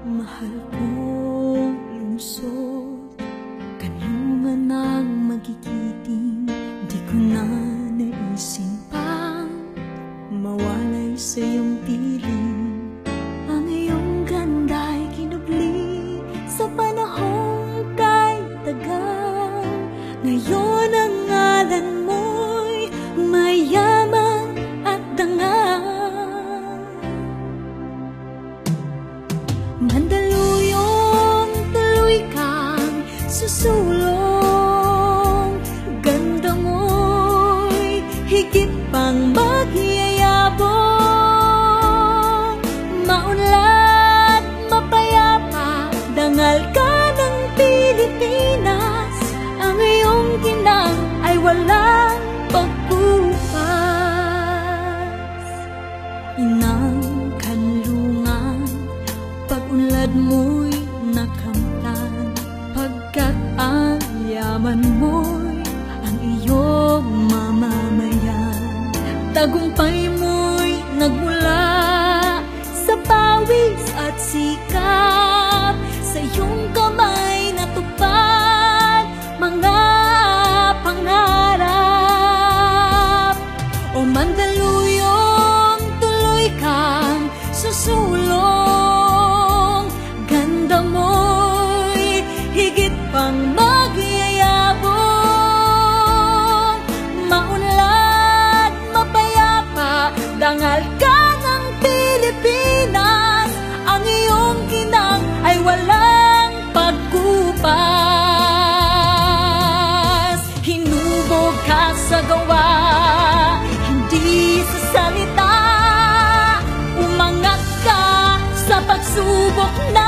Mahal kong lungsod, kanungan ang magigiting. Di ko na naisin pang mawalay sa iyong piling. Ang iyong ganda'y kinubli sa panahong kay tagal. Ngayon ang ngalan mo'y mayaman at dangal. Mandaluyong tuloy kang susulong, ganda mo'y higit pang magyayabong. Maunlad, mapayapa, dangal ka ng Pilipinas. Ang iyong ginang ay walang pagkupas. Inang kanlungan, pag-unlad mo'y nakamtan, pagkat ang yaman mo'y ang iyong mamamayan. Tagumpay mo'y nagmula sa pawis at sikap, sa iyong kamay natupad mga pangarap. O Mandaluyong, tuloy kang susulong, ganda mo'y higit pang magyayabong. Maunlad, mapayapa, dangal ka ng Pilipinas. Ang iyong ginang ay walang pagkupas. Hinubog ka sa gawa, hindi sa salita. Umangat ka sa pagsubok na